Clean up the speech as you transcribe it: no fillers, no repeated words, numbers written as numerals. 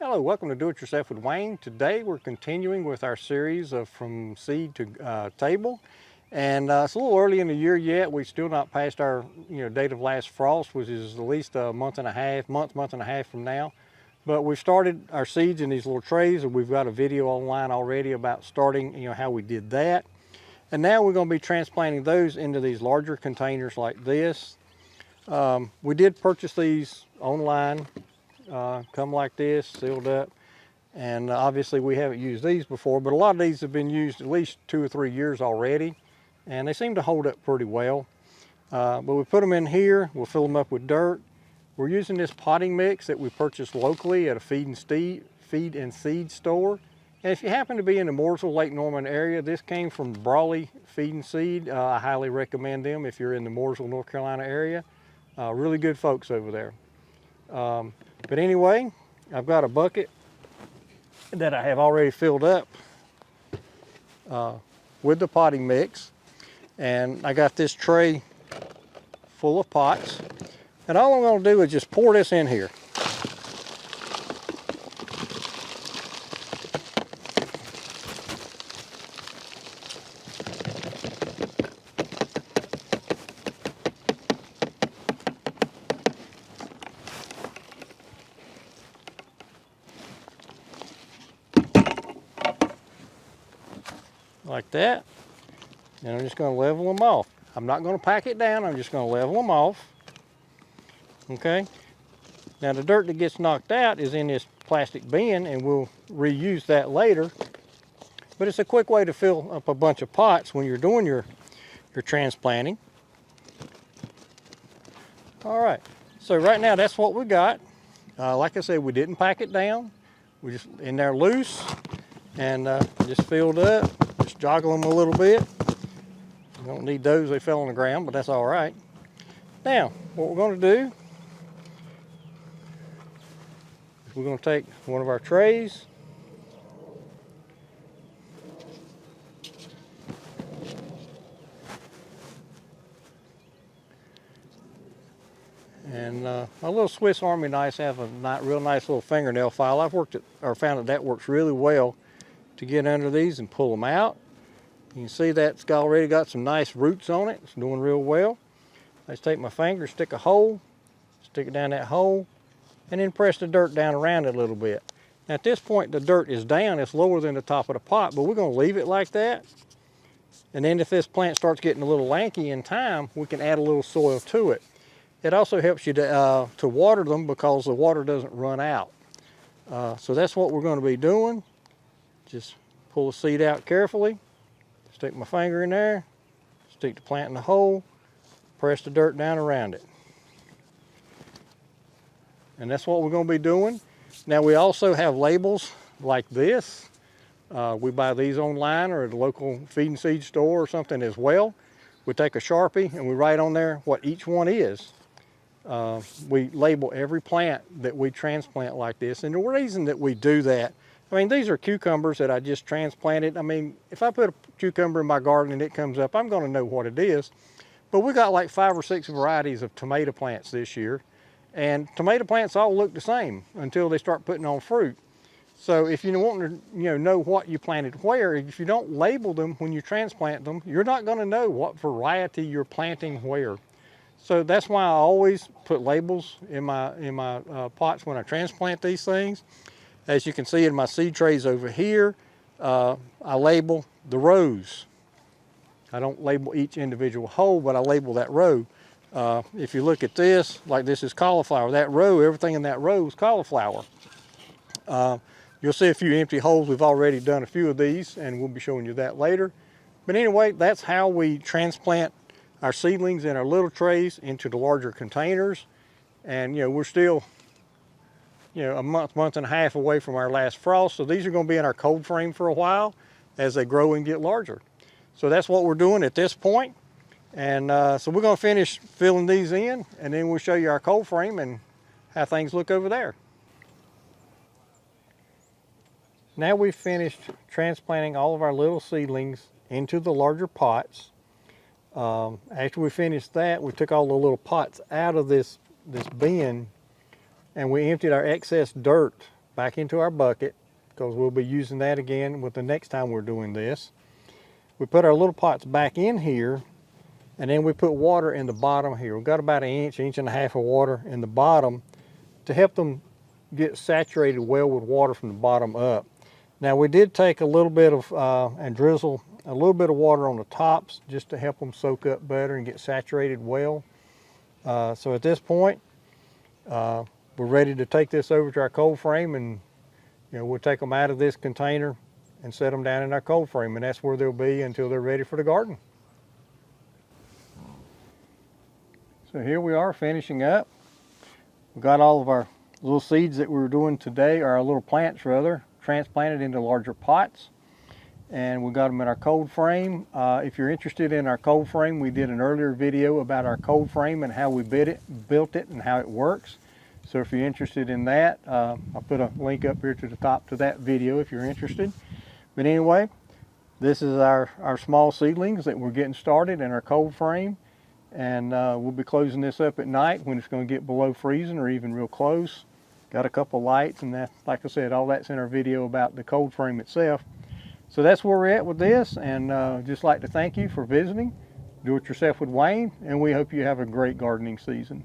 Hello, welcome to Do It Yourself with Wayne. Today we're continuing with our series of From Seed to Table. And it's a little early in the year yet. We've still not passed our date of last frost, which is at least a month and a half from now. But we've started our seeds in these little trays, and we've got a video online already about starting, how we did that. And now we're going to be transplanting those into these larger containers like this. We did purchase these online. Come like this, sealed up, and obviously we haven't used these before, but a lot of these have been used at least 2 or 3 years already, and they seem to hold up pretty well. But we put them in here, we'll fill them up with dirt. We're using this potting mix that we purchased locally at a feed and seed store. And if you happen to be in the Mooresville, Lake Norman area, this came from Brawley Feed and Seed. I highly recommend them if you're in the Mooresville, North Carolina area. Really good folks over there. But anyway, I've got a bucket that I have already filled up with the potting mix, and I got this tray full of pots, and all I'm going to do is just pour this in here. Like that, and I'm just going to level them off. I'm not going to pack it down, I'm just going to level them off. Okay, now the dirt that gets knocked out is in this plastic bin, and we'll reuse that later, but it's a quick way to fill up a bunch of pots when you're doing your transplanting. All right, so right now that's what we got. Like I said, we didn't pack it down, we just in there loose, and just filled up. Just joggle them a little bit. You don't need those, they fell on the ground, but that's all right. Now, what we're going to do is we're going to take one of our trays, and my little Swiss Army knives have a real nice little fingernail file. I've found that works really well to get under these and pull them out. You can see that's already got some nice roots on it. It's doing real well. I just take my finger, stick a hole, stick it down that hole, and then press the dirt down around it a little bit. Now at this point the dirt is down, it's lower than the top of the pot, but we're going to leave it like that. And then if this plant starts getting a little lanky in time, we can add a little soil to it. It also helps you to water them because the water doesn't run out. So that's what we're going to be doing. Just pull the seed out carefully, stick my finger in there, stick the plant in the hole, press the dirt down around it. And that's what we're going to be doing. Now we also have labels like this. We buy these online or at a local feed and seed store or something as well. We take a Sharpie and we write on there what each one is. We label every plant that we transplant like this, and the reason that we do that, I mean, these are cucumbers that I just transplanted. I mean, if I put a cucumber in my garden and it comes up, I'm going to know what it is. But we got like 5 or 6 varieties of tomato plants this year. And tomato plants all look the same until they start putting on fruit. So if you want to know what you planted where, if you don't label them when you transplant them, you're not going to know what variety you're planting where. So that's why I always put labels in my pots when I transplant these things. As you can see in my seed trays over here, I label the rows. I don't label each individual hole, but I label that row. If you look at this, like this is cauliflower. That row, everything in that row is cauliflower. You'll see a few empty holes. We've already done a few of these, and we'll be showing you that later. But anyway, that's how we transplant our seedlings in our little trays into the larger containers. And we're still a month and a half away from our last frost. So these are going to be in our cold frame for a while as they grow and get larger. So that's what we're doing at this point. And so we're going to finish filling these in, and then we'll show you our cold frame and how things look over there. Now we've finished transplanting all of our little seedlings into the larger pots. After we finished that, we took all the little pots out of this bin, and we emptied our excess dirt back into our bucket, because we'll be using that again with the next time we're doing this. We put our little pots back in here, and then we put water in the bottom here. We've got about an inch, inch and a half of water in the bottom to help them get saturated well with water from the bottom up. Now we did take a little bit of and drizzle a little bit of water on the tops just to help them soak up better and get saturated well. So at this point, we're ready to take this over to our cold frame, and we'll take them out of this container and set them down in our cold frame, and that's where they'll be until they're ready for the garden. So here we are finishing up. We've got all of our little seeds that we were doing today, or our little plants rather, transplanted into larger pots, and we got them in our cold frame. If you're interested in our cold frame, we did an earlier video about our cold frame and how we built it and how it works. So if you're interested in that, I'll put a link up here to the top to that video if you're interested. But anyway, this is our small seedlings that we're getting started in our cold frame, and we'll be closing this up at night when it's going to get below freezing or even real close. Got a couple lights, and that, like I said, all that's in our video about the cold frame itself. So that's where we're at with this, and just like to thank you for visiting Do It Yourself with Wayne, and we hope you have a great gardening season.